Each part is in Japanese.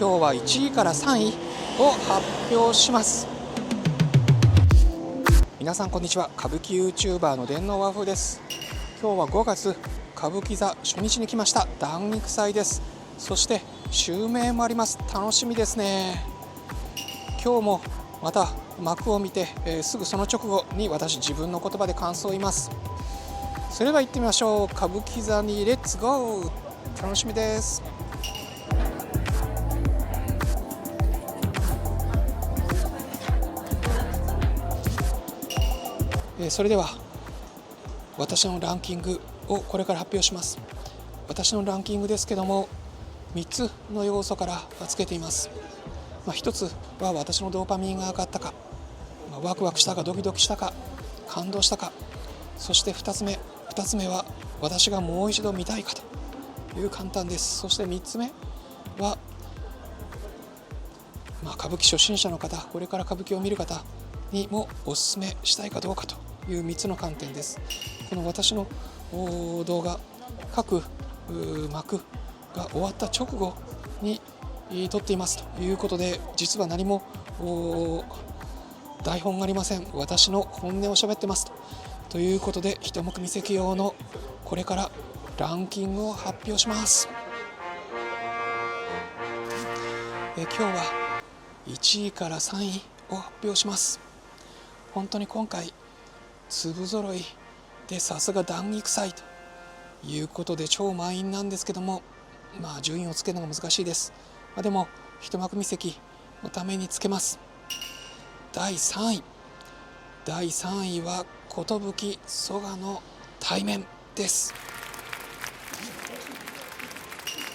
今日は1位から3位を発表します。皆さんこんにちは。歌舞伎 YouTuber の電脳和風です。今日は5月歌舞伎座初日に来ました。談肉祭です。そして襲名もあります。楽しみですね。今日もまた幕を見て、すぐその直後に私自分の言葉で感想を言います。それでは行ってみましょう。歌舞伎座にレッツゴー。楽しみです。それでは私のランキングをこれから発表します。私のランキングですけども、3つの要素からつけています。1つは私のドーパミンが上がったか、ワクワクしたか、ドキドキしたか、感動したか。そして2つ目は私がもう一度見たいかという簡単です。そして3つ目は、歌舞伎初心者の方、これから歌舞伎を見る方にもおすすめしたいかどうかという3つの観点です。この私の動画、各幕が終わった直後に撮っていますということで、実は何も台本がありません。私の本音を喋ってますということで、一目見席用のこれからランキングを発表します。今日は1位から3位を発表します。本当に今回粒揃いで、さすが談義祭ということで超満員なんですけども、順位をつけるのが難しいです。でも一幕見席のためにつけます。第3位は寿蘇我の対面です。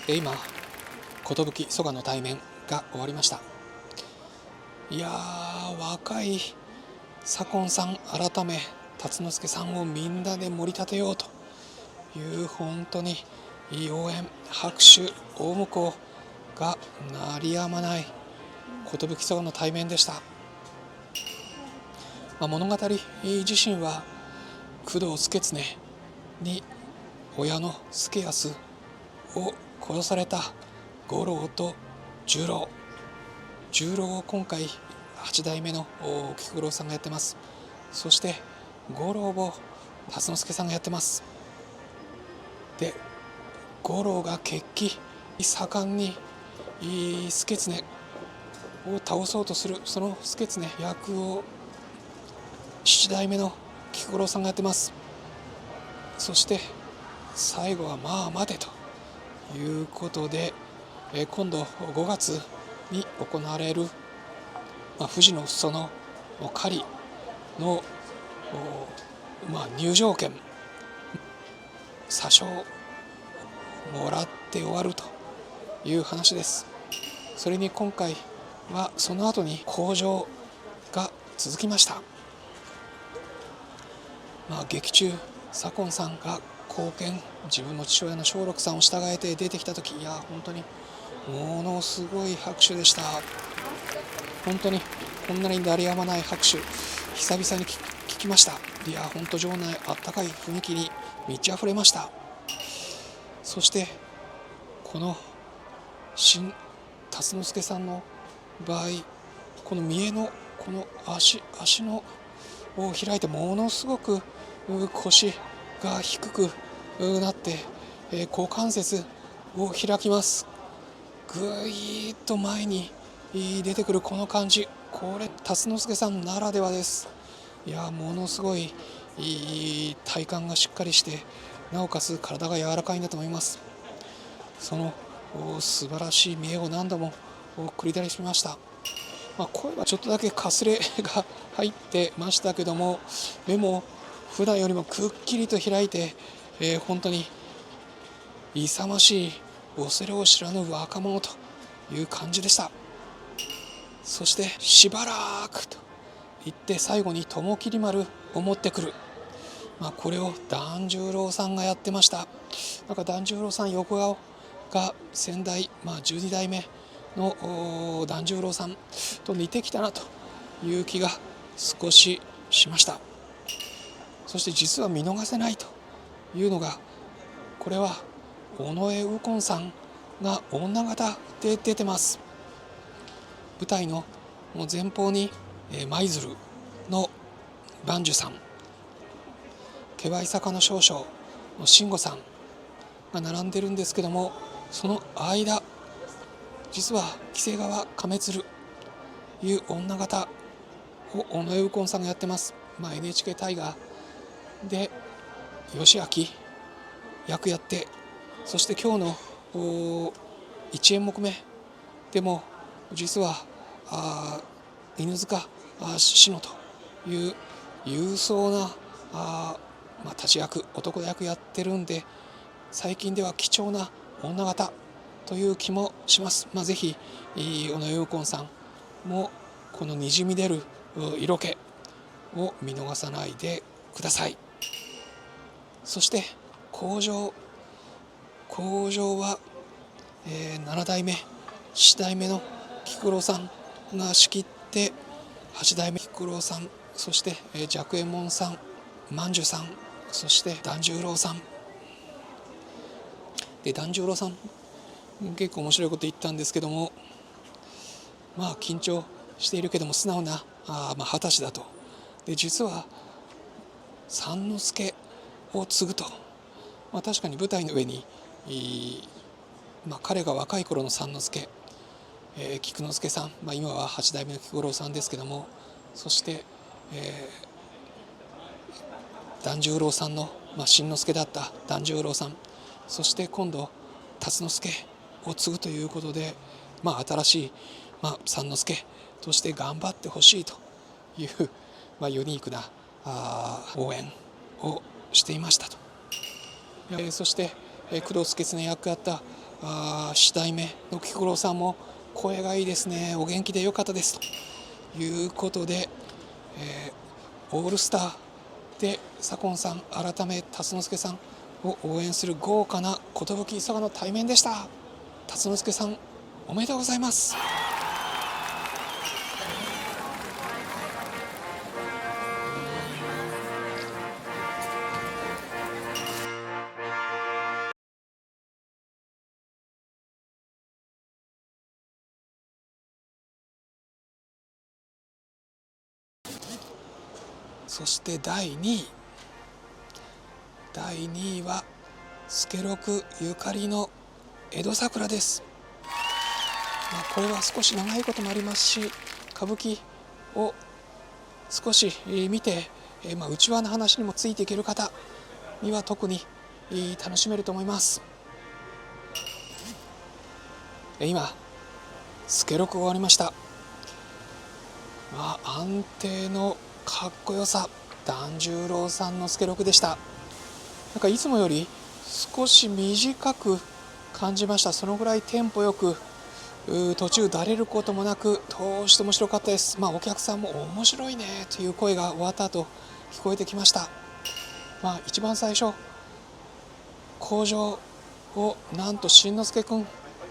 今寿蘇我の対面が終わりました。いやー、若い左近さん改め辰之助さんをみんなで盛り立てようという本当にいい応援、拍手、大向こうが鳴りやまない寿蘇我の対面でした。物語自身は工藤祐経に親の祐康を殺された五郎と十郎を今回8代目の菊五郎さんがやってます。そして五郎を辰之助さんがやってます。で、五郎が血気盛んに祐経を倒そうとする、その祐経役を7代目の菊五郎さんがやってます。そして最後は待てということで、今度5月に行われる、富士の裾野狩りの入場券詐称もらって終わるという話です。それに今回はその後に口上が続きました。劇中左近さんが後見、自分の父親の松緑さんを従えて出てきた時、本当にものすごい拍手でした。本当にこんなに鳴りやまない拍手、久々に聞きました。本当場内あったかい雰囲気に満ち溢れました。そしてこの新辰之助さんの場合、この見栄のこの足のを開いて、ものすごく腰が低くなって、股関節を開きます。ぐいーっと前に出てくるこの感じ、これ辰之助さんならではです。ものすごい体幹がしっかりして、なおかつ体が柔らかいんだと思います。その素晴らしい見栄を何度も繰り出しました。声はちょっとだけかすれが入ってましたけども、目も普段よりもくっきりと開いて、本当に勇ましい恐れを知らぬ若者という感じでした。そしてしばらくと言って最後に雲霧丸を持ってくる、これを團十郎さんがやってました。團十郎さん横顔が先代、12代目の團十郎さんと似てきたなという気が少ししました。そして実は見逃せないというのが、これは尾上右近さんが女形で出てます。舞台の前方に舞鶴の万寿さん、気配坂の少々の慎吾さんが並んでるんですけども、その間、実は木瀬川亀鶴という女方を尾上右近さんがやってます。NHK 大河で義明役やって、そして今日の一演目目でも実は犬塚志乃という勇壮な立ち役、男役やってるんで、最近では貴重な女方という気もします。ぜひ尾上右近さんもこのにじみ出る色気を見逃さないでください。そして口上は、7代目7代目の菊五郎さんが仕切って、8代目菊五郎さん、そして寂右衛門さん、万寿さん、そして團十郎さんで、團十郎さん結構面白いこと言ったんですけども、緊張しているけども素直な二十歳だと。で実は三之助を継ぐと、確かに舞台の上に彼が若い頃の三之助、菊之助さん、今は8代目の菊五郎さんですけども、そして、團十郎さんの、新之助だった團十郎さん、そして今度辰之助を継ぐということで、新しい、三之助として頑張ってほしいという、ユニークな応援をしていましたと。そして、工藤助経役やった7代目の菊五郎さんも声がいいですね、お元気でよかったですということで、オールスターで左近さん改め辰之助さんを応援する豪華な寿伊賀の対面でした。辰之助さんおめでとうございます。そして第2位は助六ゆかりの江戸桜です。これは少し長いこともありますし、歌舞伎を少し見て、内輪の話にもついていける方には特に楽しめると思います。今助六が終わりました。安定のかっこよさ、團十郎さんの助六でした。いつもより少し短く感じました。そのぐらいテンポよく、途中だれることもなく通して面白かったです。お客さんも面白いねという声が終わった後聞こえてきました。一番最初口上をなんと新之助くん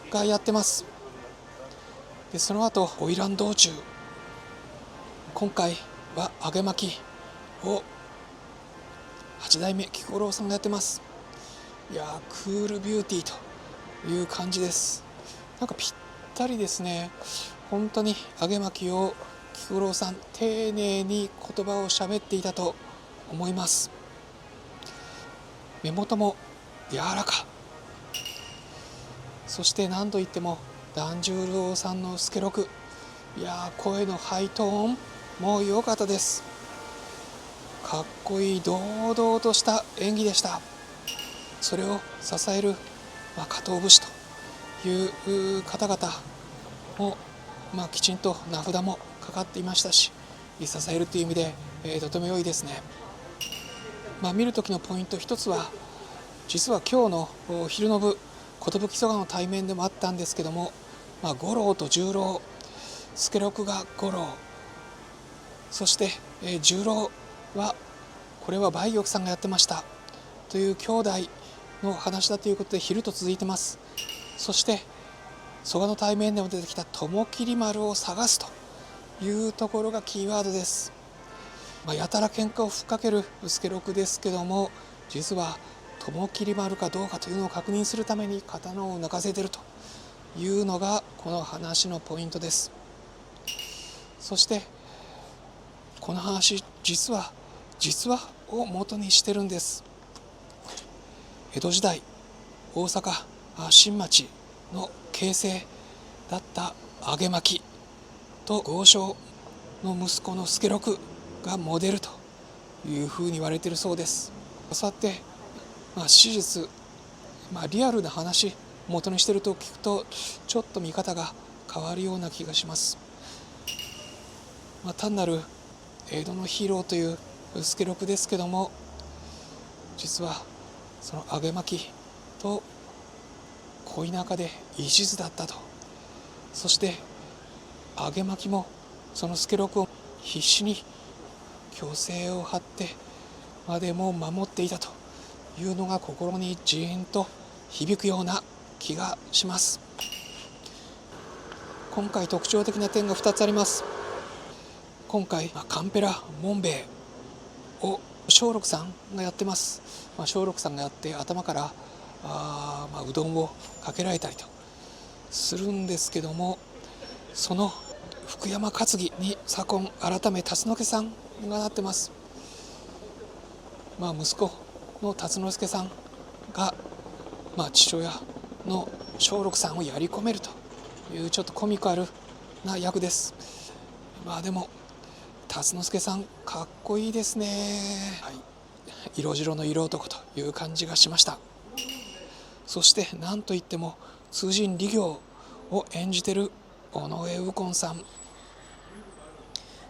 がやってます。でその後花魁道中、今回は揚げ巻きを8代目菊五郎さんがやってます。クールビューティーという感じです。ぴったりですね。本当に揚げ巻きを菊五郎さん丁寧に言葉を喋っていたと思います。目元も柔らか、そして何といっても團十郎さんの助六、声のハイトーンも良かったです。かっこいい堂々とした演技でした。それを支える加藤武士という方々も、きちんと名札もかかっていましたし、支えるという意味で、とても良いですね。見る時のポイント一つは、実は今日の昼の部寿伊賀の対面でもあったんですけども、五郎と十郎、助六が五郎、そして、十郎はこれは梅玉さんがやってましたという兄弟の話だということで昼と続いてます。そして蘇我の対面でも出てきた雲霧丸を探すというところがキーワードです。やたら喧嘩をふっかける助六ですけども、実は雲霧丸かどうかというのを確認するために刀を抜かせているというのがこの話のポイントです。そしてこの話実話を元にしてるんです。江戸時代大阪新町の京成だった揚巻と豪商の息子の助六がモデルというふうに言われているそうです。そうやって、史実、リアルな話元にしてると聞くとちょっと見方が変わるような気がします。単なる江戸のヒーローという助六ですけども、実はその揚巻と恋仲で一途だったと。そして揚巻もその助六を必死に虚勢を張ってまでも守っていたというのが心にジーンと響くような気がします。今回特徴的な点が2つあります。今回カンペラモンベイを松緑さんがやってます。松緑さんがやって頭からうどんをかけられたりとするんですけども、その福山担ぎに左近改め辰之助さんがなってます。息子の辰之助さんが、父親の松緑さんをやり込めるというちょっとコミカルな役です。でも辰之助さんかっこいいですね。色白の色男という感じがしました。そして何といっても通人李行を演じてる尾上右近さん、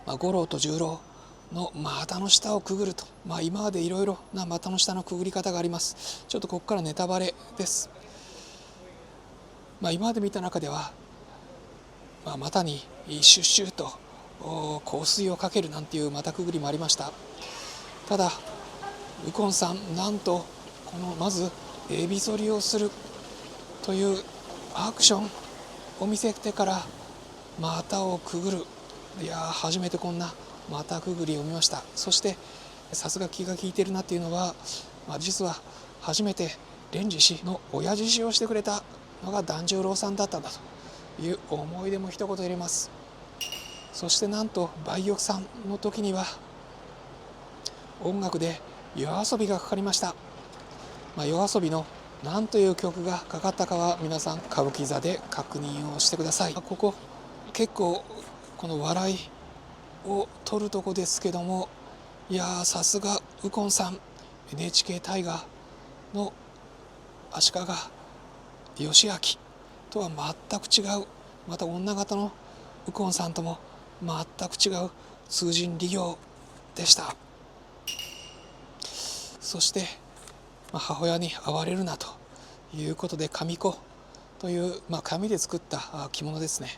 五郎と十郎の股の下をくぐると、今までいろいろな股の下のくぐり方があります。ちょっとここからネタバレです。今まで見た中では、股にシュッシュッと香水をかけるなんていう股くぐりもありました。ただ右近さん、なんとこのまずエビ反りをするというアクションを見せてから股をくぐる、初めてこんな股くぐりを見ました。そしてさすが気が利いてるなっていうのは、実は初めて蓮司氏の親父氏をしてくれたのが團十郎さんだったんだという思い出も一言入れます。そしてなんと梅玉さんの時には音楽で夜遊びがかかりました。夜遊びの何という曲がかかったかは皆さん歌舞伎座で確認をしてください。ここ結構この笑いを取るとこですけども、さすが右近さん、 NHK 大河の足利義昭とは全く違う、また女方の右近さんとも全く違う通人李行でした。そして母親に会われるなということで紙子という、紙で作った着物ですね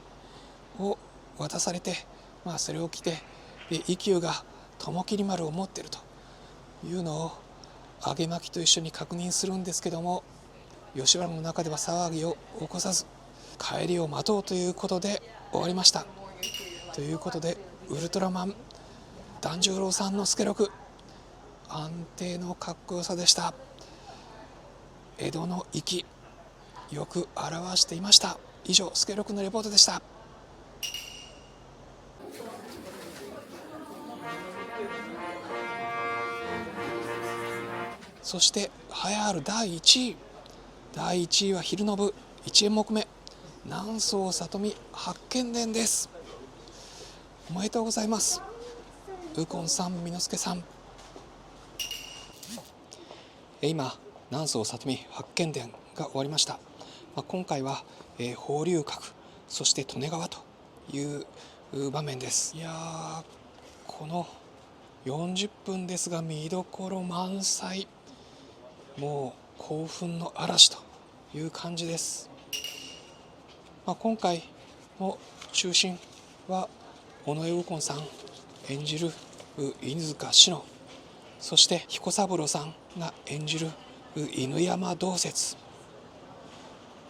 を渡されて、それを着て利休が雲切丸を持っているというのを揚巻と一緒に確認するんですけども、吉原の中では騒ぎを起こさず帰りを待とうということで終わりました。ということでウルトラマン團十郎さんの助六、安定のかっこよさでした。江戸の粋よく表していました。以上、助六のレポートでした。そして栄えある第1位は昼の部1演目目、南総里見八犬伝です。おめでとうございます。右近さん、巳之助さん。今南総里見八犬伝が終わりました。今回は放流閣、そして利根川という場面です。この40分ですが見どころ満載、もう興奮の嵐という感じです。今回の中心は尾上右近さん演じる犬塚志乃、そして彦三郎さんが演じる犬山道雪、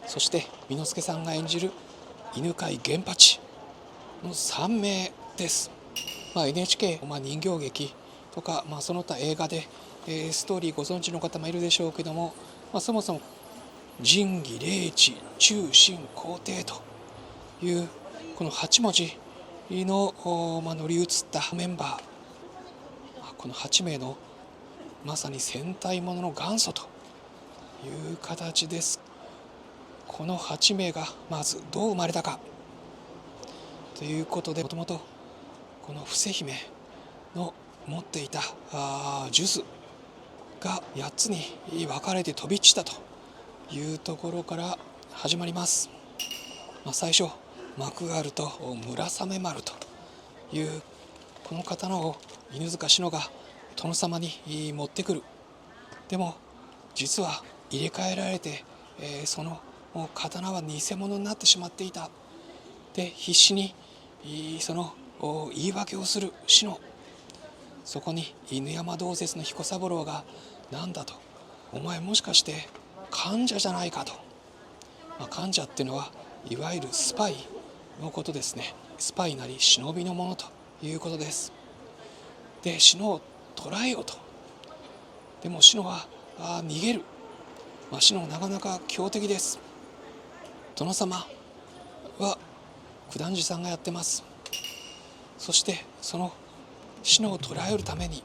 そして巳之助さんが演じる犬飼源八の3名です。NHK、人形劇とか、その他映画で、ストーリーご存知の方もいるでしょうけども、そもそも仁義礼智忠信皇帝というこの8文字の乗り移ったメンバー、この8名のまさに戦隊ものの元祖という形です。この8名がまずどう生まれたかということで、もともとこの伏姫の持っていた呪術が8つに分かれて飛び散ったというところから始まります。最初マクガルと村雨丸というこの刀を犬塚志乃が殿様に持ってくる。でも実は入れ替えられて、その刀は偽物になってしまっていた。で必死にその言い訳をする志乃。そこに犬山道節の彦三郎がなんだと、お前もしかして患者じゃないかと。患者っていうのはいわゆるスパイのことですね。スパイなり忍びのものということです。で志乃を捕らえようと。でも志乃は逃げる。志乃なかなか強敵です。殿様は九段寺さんがやってます。そしてその志乃を捕らえるために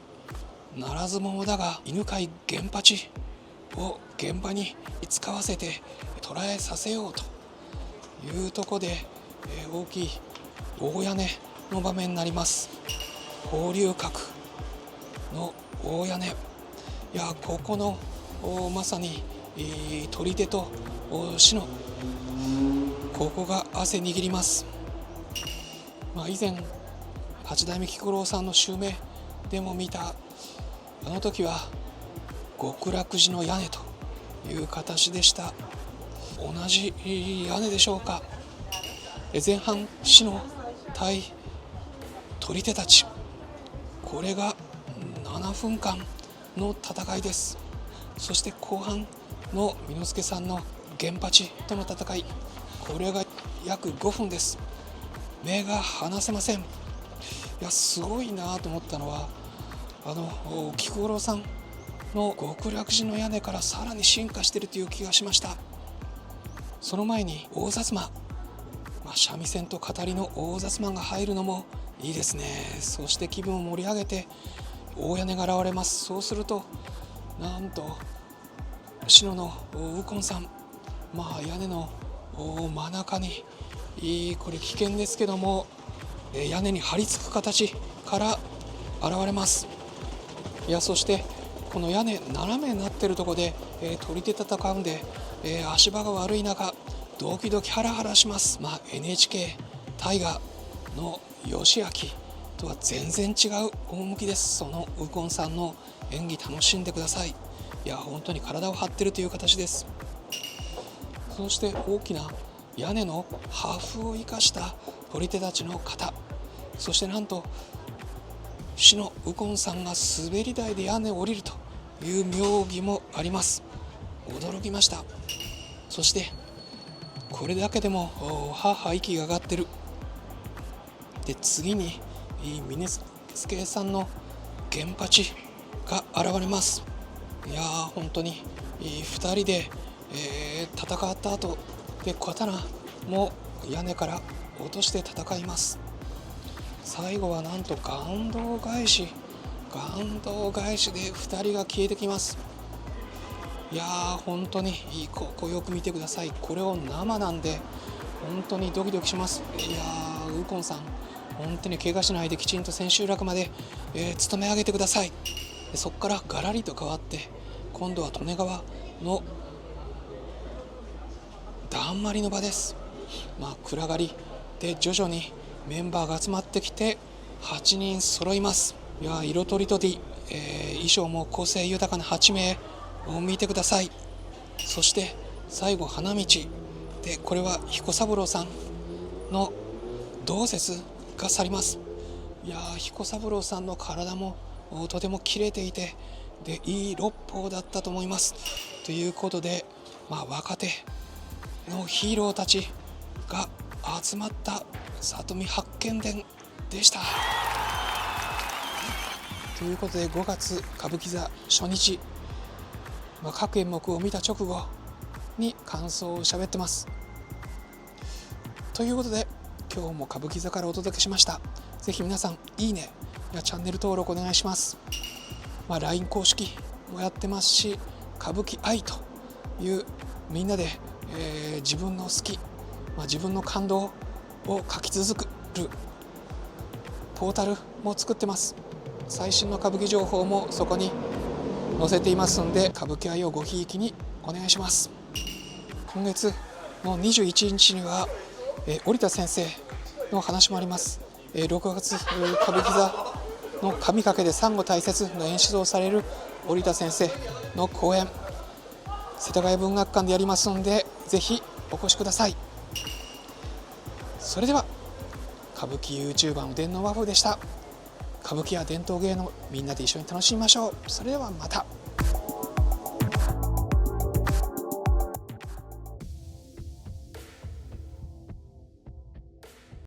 ならず者だが犬飼源八を現場に使わせて捕らえさせようというところで、大きい大屋根の場面になります。放流閣の大屋根、ここのまさに取り手と志乃、ここが汗握ります。以前八代目菊五郎さんの襲名でも見たあの時は極楽寺の屋根という形でした。同じ屋根でしょうか。前半志乃対取り手たち、これが7分間の戦いです。そして後半の簑助さんの源八との戦い、これが約5分です。目が離せません。すごいなと思ったのは菊五郎さんの極楽寺の屋根からさらに進化しているという気がしました。その前に大薩摩、三味線と語りの大薩摩が入るのもいいですね。そして気分を盛り上げて大屋根が現れます。そうするとなんと志乃の右近さん、屋根の真中にこれ危険ですけども屋根に張り付く形から現れます。そしてこの屋根斜めになっているところで、取り手戦うんで、足場が悪い中ドキドキハラハラします。NHK 大河の義明とは全然違う趣です。その右近さんの演技楽しんでください。本当に体を張っているという形です。そして大きな屋根のハーフを生かした取り手たちの型、そしてなんと志乃右近さんが滑り台で屋根を降りるという妙技もあります。驚きました。そしてこれだけでも息が上がってる。で次に簑助さんの源八が現れます。本当に2人で、戦った後で刀も屋根から落として戦います。最後はなんと岩洞返しで2人が消えてきます。本当にここよく見てください。これを生なんで本当にドキドキします。右近さん本当に怪我しないできちんと千秋楽まで、務め上げてください。そこからガラリと変わって今度は利根川のだんまりの場です。暗がりで徐々にメンバーが集まってきて8人揃います。色とりどり、衣装も個性豊かな8名を見てください。そして最後花道で、これは彦三郎さんの道節が去ります。彦三郎さんの体もとても切れていて、でいい六法だったと思います。ということで、若手のヒーローたちが集まった里見八犬伝でした。ということで5月歌舞伎座初日、各演目を見た直後に感想を喋ってます。ということで今日も歌舞伎座からお届けしました。ぜひ皆さんいいねやチャンネル登録お願いします。LINE 公式もやってますし、歌舞伎愛というみんなで、自分の好き、自分の感動を書き続けるポータルも作ってます。最新の歌舞伎情報もそこに載せていますので、歌舞伎愛をごひいきにお願いします。今月の21日には、織田先生の話もあります。6月歌舞伎座の神掛けで産後大切の演出をされる織田先生の講演、世田谷文学館でやりますので、ぜひお越しください。それでは歌舞伎 YouTuber の電脳和風でした。歌舞伎や伝統芸能みんなで一緒に楽しみましょう。それではまた。